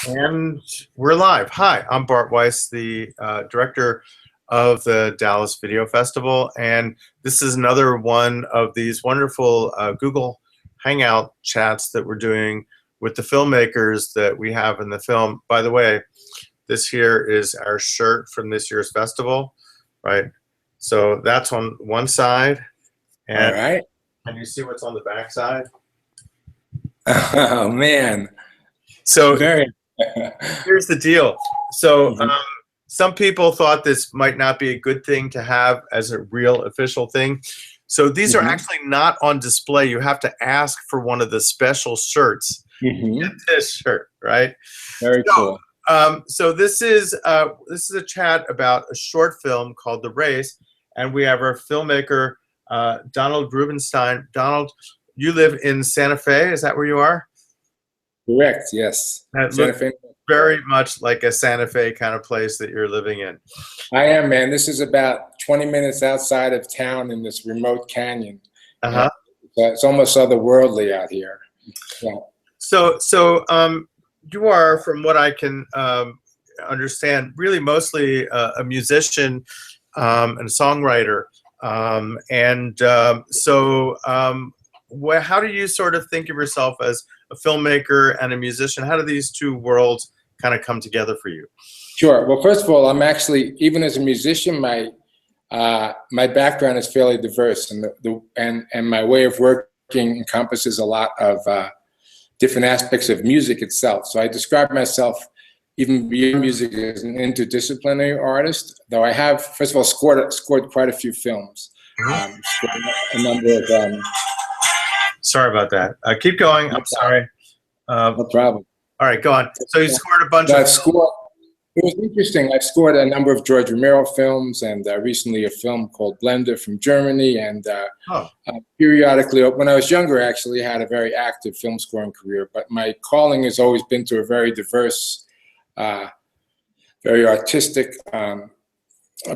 And we're live. Hi, I'm Bart Weiss, the director of the Dallas Video Festival, and this is another one of these wonderful Google Hangout chats that we're doing with the filmmakers that we have in the film. By the way, this here is our shirt from this year's festival, right? So that's on one side, and All right. can you see what's on the back side? Oh man. So Very. here's the deal. So some people thought this might not be a good thing to have as a real official thing. So these are actually not on display. You have to ask for one of the special shirts. Get this shirt, right? Very cool. So this is a chat about a short film called The Race, and we have our filmmaker Donald Rubenstein. Donald, you live in Santa Fe. Is that where you are? Correct. Yes. Santa Fe. Very much like a Santa Fe kind of place that you're living in. I am, man. This is about 20 minutes outside of town in this remote canyon. It's almost otherworldly out here. Yeah. So you are, from what I can understand, really mostly a musician and a songwriter. How do you sort of think of yourself as a filmmaker and a musician? How do these two worlds kind of come together for you? Sure. Well, first of all, I'm actually, even as a musician, my background is fairly diverse, and my way of working encompasses a lot of different aspects of music itself. So I describe myself, even beyond music, as an interdisciplinary artist. Though I have, first of all, scored quite a few films. Scored a number of. Sorry about that. Keep going. I'm sorry. No problem. All right, go on. So you scored a bunch of. It was interesting. I've scored a number of George Romero films, and recently a film called Blender from Germany. And periodically, when I was younger, actually had a very active film scoring career. But my calling has always been to a very diverse, very artistic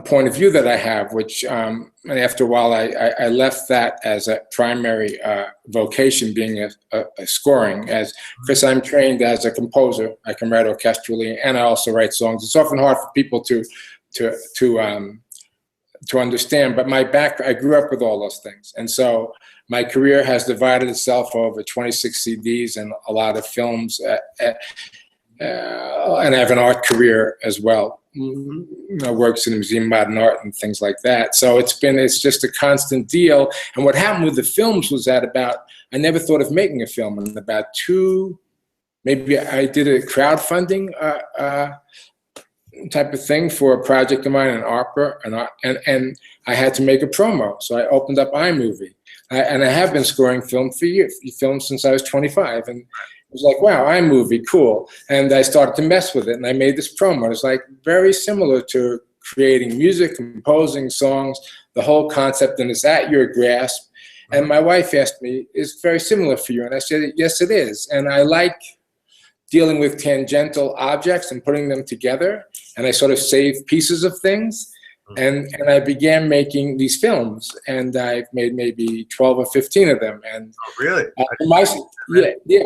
point of view that I have, which, and after a while, I left that as a primary vocation, being a scoring, because I'm trained as a composer. I can write orchestrally, and I also write songs. It's often hard for people to understand, but I grew up with all those things, and so my career has divided itself over 26 CDs and a lot of films, and I have an art career as well. Works in the Museum of Modern Art and things like that. So it's just a constant deal. And what happened with the films was that I never thought of making a film. And about maybe I did a crowdfunding type of thing for a project of mine in opera, and I had to make a promo. So I opened up iMovie. And I have been scoring films since I was 25. And it was like, wow, iMovie, cool. And I started to mess with it, and I made this promo. It's like very similar to creating music, composing songs, the whole concept, and it's at your grasp. And my wife asked me, is it very similar for you? And I said, yes, it is. And I like dealing with tangential objects and putting them together. And I sort of save pieces of things. And I began making these films, and I've made maybe 12 or 15 of them. And really? Yeah.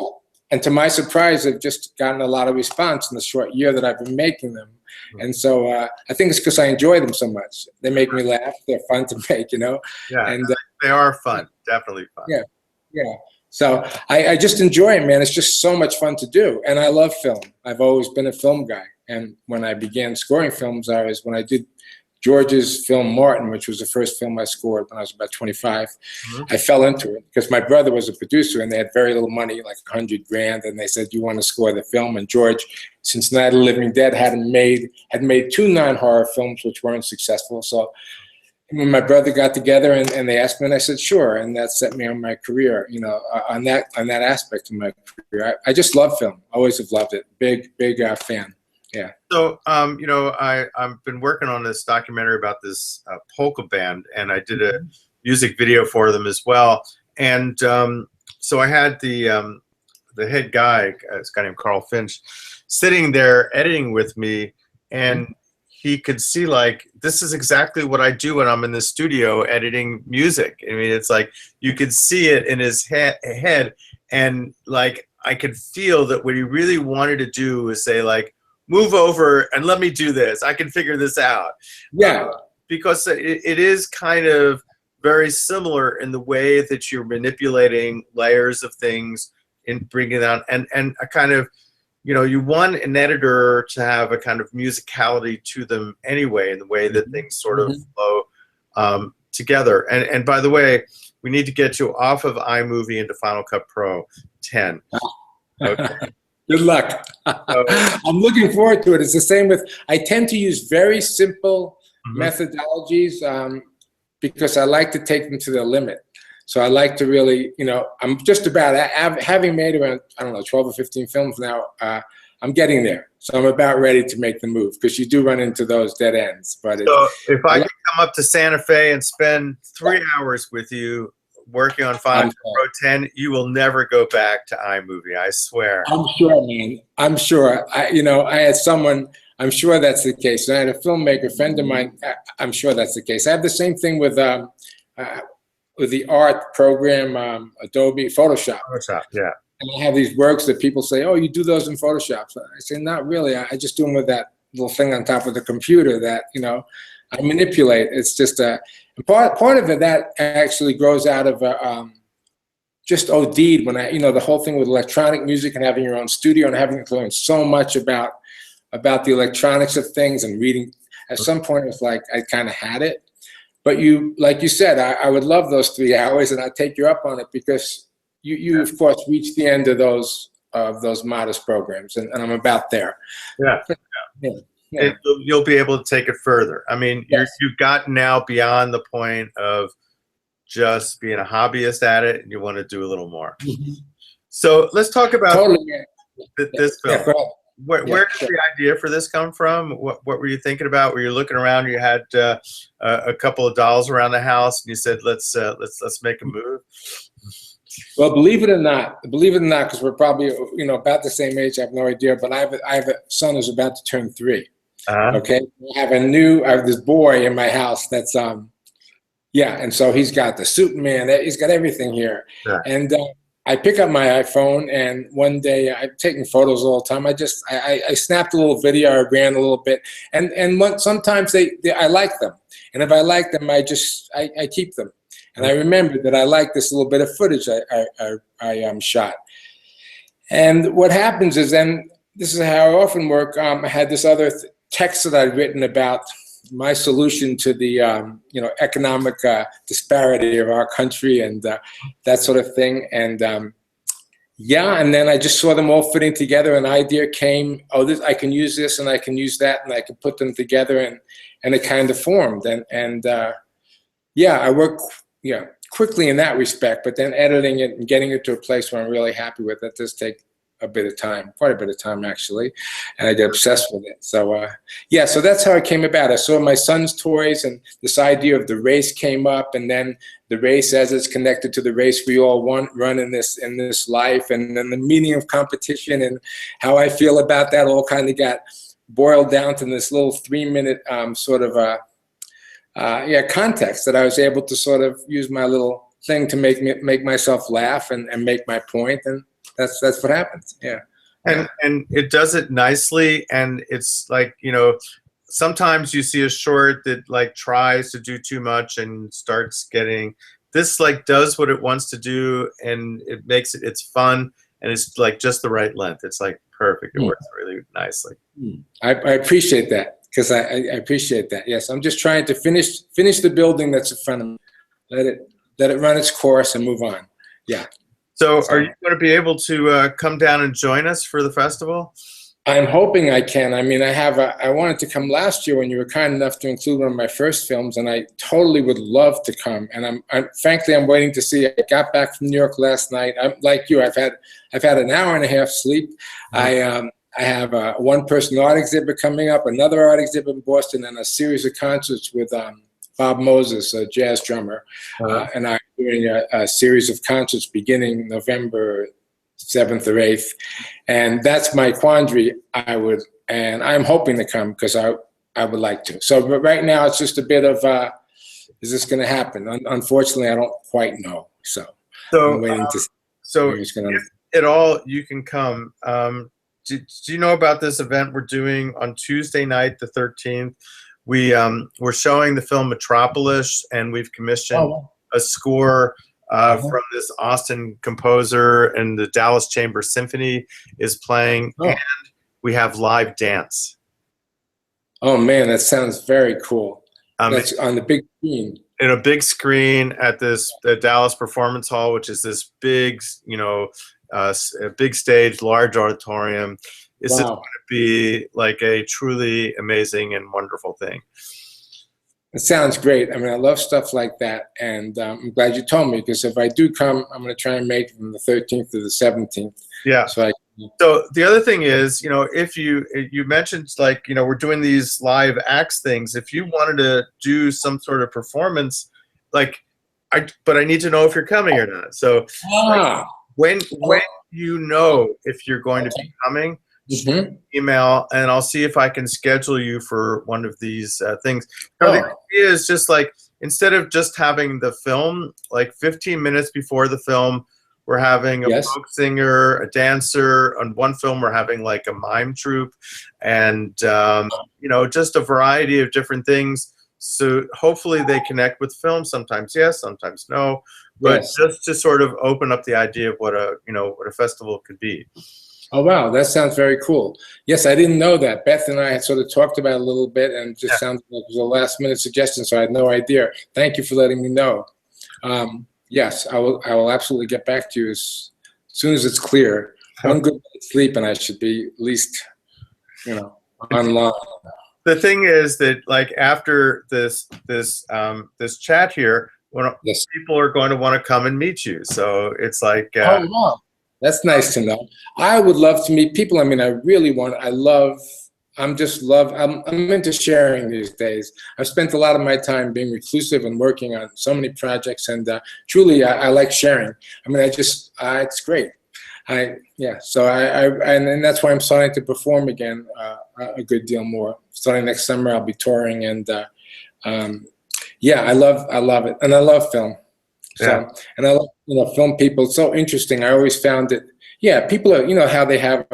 And to my surprise, I've just gotten a lot of response in the short year that I've been making them. And so I think it's because I enjoy them so much. They make me laugh. They're fun to make, Yeah. And they are fun. Definitely fun. Yeah. So I just enjoy it, man. It's just so much fun to do. And I love film. I've always been a film guy. And when I began scoring films, when I did George's film Martin, which was the first film I scored when I was about 25. I fell into it because my brother was a producer, and they had very little money, like $100,000, and they said, you want to score the film? And George, since Night of the Living Dead had made 2 non-horror films which weren't successful. So when my brother got together and they asked me, and I said, sure. And that set me on my career, on that aspect of my career. I just love film. Always have loved it. Big fan. Yeah. So, I've been working on this documentary about this polka band, and I did a music video for them as well. And so I had the head guy, this guy named Carl Finch, sitting there editing with me, and he could see, like, this is exactly what I do when I'm in the studio editing music. I mean, it's like you could see it in his head, and like I could feel that what he really wanted to do was say like, move over and let me do this. I can figure this out. Yeah. Because it is kind of very similar in the way that you're manipulating layers of things and bringing it out, and a kind of, you know, you want an editor to have a kind of musicality to them anyway, in the way that things sort of flow together. And by the way, we need to get you off of iMovie into Final Cut Pro 10. Okay. Good luck. I'm looking forward to it. It's the same with, I tend to use very simple methodologies because I like to take them to the limit. So I like to really, you know, I'm just about, having made around, I don't know, 12 or 15 films now, I'm getting there. So I'm about ready to make the move, because you do run into those dead ends. But so if I could come up to Santa Fe and spend 3 hours with you working on Final Cut Pro 10, you will never go back to iMovie, I swear. I'm sure, man. I'm sure. You know, I had someone, I'm sure that's the case. I had a filmmaker friend of mine, I'm sure that's the case. I have the same thing with the art program, Adobe Photoshop. Photoshop, yeah. And I have these works that people say, oh, you do those in Photoshop. So I say, not really. I just do them with that little thing on top of the computer that, you know, I manipulate. It's just part of it that actually grows out of just OD'd when I, you know, the whole thing with electronic music and having your own studio and having to learn so much about the electronics of things and reading. At some point, it was like I kind of had it. But you, like you said, I would love those 3 hours, and I'd take you up on it, because you of course reach the end of those modest programs, and I'm about there. Yeah. Yeah. You'll be able to take it further. I mean, Yes. you've gotten now beyond the point of just being a hobbyist at it, and you want to do a little more. So let's talk about this film. Yeah, Where did the idea for this come from? What were you thinking about? Were you looking around? You had a couple of dolls around the house, and you said, "Let's make a move." Well, believe it or not, because we're probably, you know, about the same age. I have no idea, but I have a son who's about to turn 3. Okay, I have this boy in my house that's and so he's got the Superman. He's got everything here, and I pick up my iPhone, and one day I'm taking photos all the time. I snapped a little video, I ran a little bit, and sometimes I like them, and if I like them, I keep them. And I remembered that I liked this little bit of footage I shot. And what happens is, then this is how I often work. I had this other text that I'd written about my solution to the economic disparity of our country and that sort of thing. And and then I just saw them all fitting together. An idea came. Oh, I can use this, and I can use that, and I can put them together, and it kind of formed. And I work quickly in that respect. But then editing it and getting it to a place where I'm really happy with it does take a bit of time, quite a bit of time actually, and I get obsessed with it. So so that's how it came about. I saw my son's toys, and this idea of the race came up, and then the race as it's connected to the race we all run in this life, and then the meaning of competition and how I feel about that all kind of got boiled down to this little 3-minute sort of context that I was able to sort of use my little thing to make myself laugh and make my point, and that's what happens. Yeah. And it does it nicely, and it's like, you know, sometimes you see a short that like tries to do too much and starts getting, this like does what it wants to do, and it makes it's fun, and it's like just the right length. It's like perfect. It works really nicely. I appreciate that, because I appreciate that. Yes, I'm just trying to finish the building that's in front of me. Let it run its course and move on. Yeah. So are you going to be able to come down and join us for the festival? I'm hoping I can. I mean, I wanted to come last year when you were kind enough to include one of my first films, and I totally would love to come. And frankly, I'm waiting to see. I got back from New York last night. I'm like you. I've had an hour and a half sleep. I have a one-person art exhibit coming up, another art exhibit in Boston, and a series of concerts with Bob Moses, a jazz drummer, and I'm doing a series of concerts beginning November 7th or 8th, and that's my quandary. And I'm hoping to come because I would like to. So, but right now it's just a bit of, is this going to happen? Unfortunately, I don't quite know. So I'm waiting to see. So at all, you can come. Do you know about this event we're doing on Tuesday night, the 13th? We're showing the film Metropolis, and we've commissioned a score from this Austin composer, and the Dallas Chamber Symphony is playing, and we have live dance. Oh man, that sounds very cool. That's on the big screen. In a big screen at the Dallas Performance Hall, which is this big, a big stage, large auditorium. This is going to be like a truly amazing and wonderful thing. It sounds great. I mean, I love stuff like that, and I'm glad you told me, because if I do come, I'm going to try and make it from the 13th to the 17th. Yeah. So the other thing is, if you mentioned, like, we're doing these live acts things. If you wanted to do some sort of performance, like, but I need to know if you're coming or not. So when you know if you're going to be coming, email, and I'll see if I can schedule you for one of these things. Now, the idea is just like, instead of just having the film, like 15 minutes before the film, we're having a folk singer, a dancer. On one film, we're having like a mime troupe, and just a variety of different things. So hopefully they connect with film. Sometimes yes, sometimes no, but just to sort of open up the idea of what a festival could be. Oh, wow. That sounds very cool. Yes, I didn't know that. Beth and I had sort of talked about it a little bit, and it just sounded like it was a last-minute suggestion, so I had no idea. Thank you for letting me know. Yes, I will absolutely get back to you as soon as it's clear. One good night's sleep, and I should be at least, online. The thing is that, like, after this chat here, people are going to want to come and meet you. So it's like, wow. That's nice to know. I would love to meet people. I mean, I'm into sharing these days. I've spent a lot of my time being reclusive and working on so many projects, and truly, I like sharing. I mean, it's great. So and that's why I'm starting to perform again a good deal more. Starting next summer, I'll be touring, and I love it, and I love film. So, and I love, film people. It's so interesting. I always found it. Yeah, people are, how they have.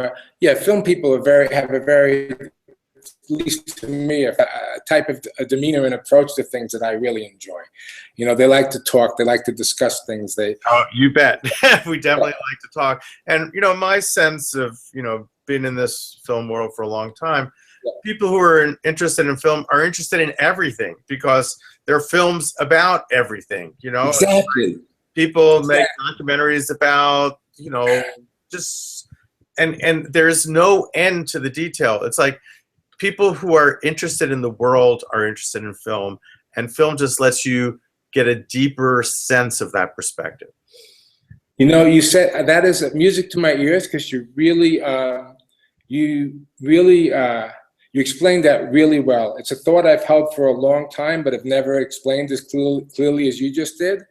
Film people have a very, at least to me, a type of a demeanor and approach to things that I really enjoy. They like to talk. They like to discuss things. Oh, you bet. We definitely like to talk. And my sense of being in this film world for a long time, people who are interested in film are interested in everything, because there are films about everything. Exactly. People make documentaries about just and there's no end to the detail. It's like people who are interested in the world are interested in film, and film just lets you get a deeper sense of that perspective. You said that is music to my ears, because you explained that really well. It's a thought I've held for a long time, but have never explained as clearly as you just did.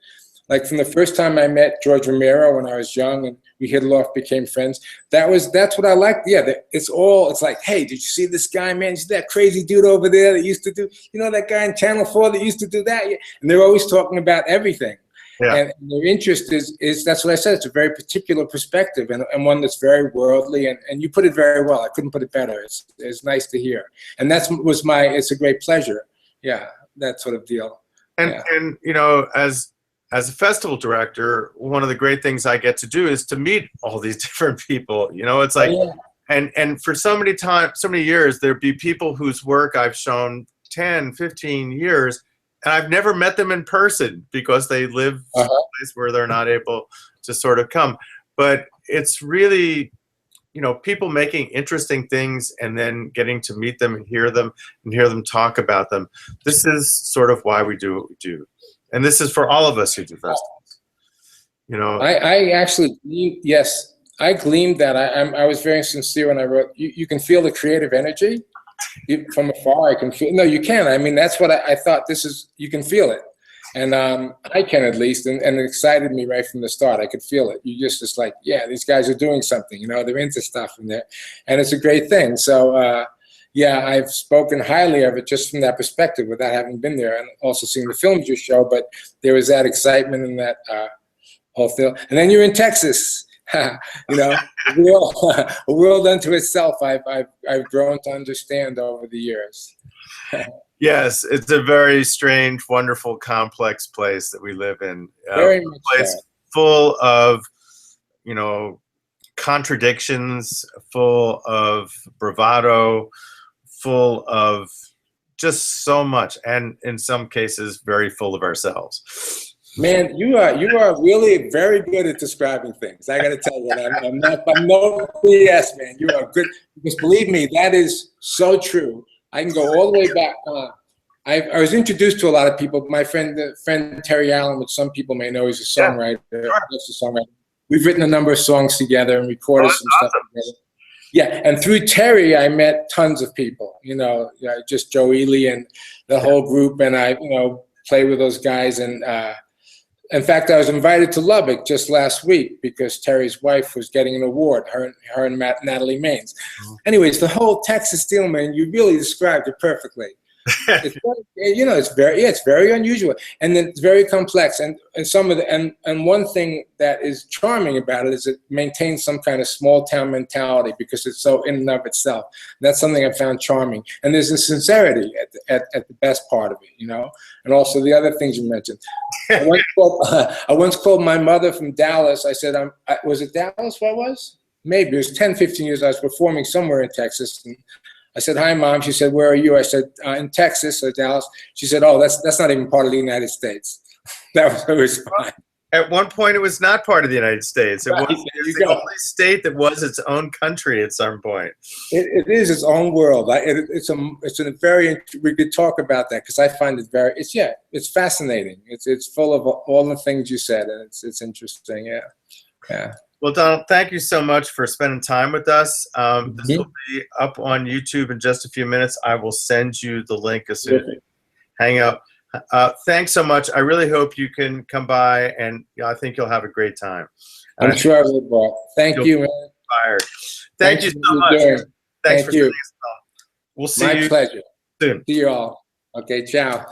Like, from the first time I met George Romero when I was young, and we hit it off, became friends. That's what I liked. Yeah, it's like, hey, did you see this guy, man? You see that crazy dude over there that used to do, that guy in Channel 4 that used to do that? Yeah. And they're always talking about everything. Yeah. And their interest is that's what I said. It's a very particular perspective, and one that's very worldly. And you put it very well. I couldn't put it better. It's nice to hear. And it's a great pleasure. Yeah, that sort of deal. And as a festival director, one of the great things I get to do is to meet all these different people. It's like, and for so many years, there'd be people whose work I've shown 10, 15 years, and I've never met them in person because they live someplace where they're not able to sort of come. But it's really, people making interesting things and then getting to meet them and hear them talk about them. This is sort of why we do what we do. And this is for all of us who do festivals. I actually, yes, I gleamed that. I was very sincere when I wrote, you can feel the creative energy. From afar, I can feel. No, you can. I mean, that's what I thought. You can feel it, and I can, at least, and it excited me right from the start. I could feel it. It's like, yeah, these guys are doing something. They're into stuff, and it's a great thing. So, I've spoken highly of it just from that perspective, without having been there, and also seeing the films you show. But there was that excitement and that whole thing. And then you're in Texas. You know, a world, a world unto itself. I've grown to understand over the years. Yes, it's a very strange, wonderful, complex place that we live in. Very A much place so. full of, you know, contradictions, full of bravado, full of just so much, and in some cases, very full of ourselves. Man, you are really very good at describing things. I got to tell you, I'm no BS, man. You are good because believe me, that is so true. I can go all the way back. I was introduced to a lot of people. My friend Terry Allen, which some people may know, he's a songwriter. Yeah, Just a songwriter. We've written a number of songs together and recorded some stuff together. Yeah, and through Terry, I met tons of people. You know, just Joe Ely and the whole group, and I, play with those guys. And in fact, I was invited to Lubbock just last week because Terry's wife was getting an award. Her and Natalie Maines. Mm-hmm. Anyways, the whole Texas Steel Man, you really described it perfectly. It's very, it's very unusual, and then it's very complex. And some of the and one thing that is charming about it is it maintains some kind of small town mentality because it's so in and of itself. And that's something I found charming. And there's a sincerity at the best part of it, and also the other things you mentioned. I once called my mother from Dallas. I said, was it Dallas where I was? Maybe it was 10, 15 years. I was performing somewhere in Texas. And I said, "Hi, Mom." She said, "Where are you?" I said, "In Texas or Dallas." She said, "Oh, that's not even part of the United States." That was her response. At one point, it was not part of the United States. It Right, was the only state that was its own country at some point. It is its own world. It's a very, we could talk about that because I find it it's fascinating. It's full of all the things you said, and it's interesting. Yeah. Well, Donald, thank you so much for spending time with us. This will be up on YouTube in just a few minutes. I will send you the link as soon as we hang up. Thanks so much. I really hope you can come by, and I think you'll have a great time. I'm sure I will, Bob. Thank you, man. Inspired. Thank you so much. Thanks for doing this. We'll see you My pleasure. soon. See you all. Okay, ciao.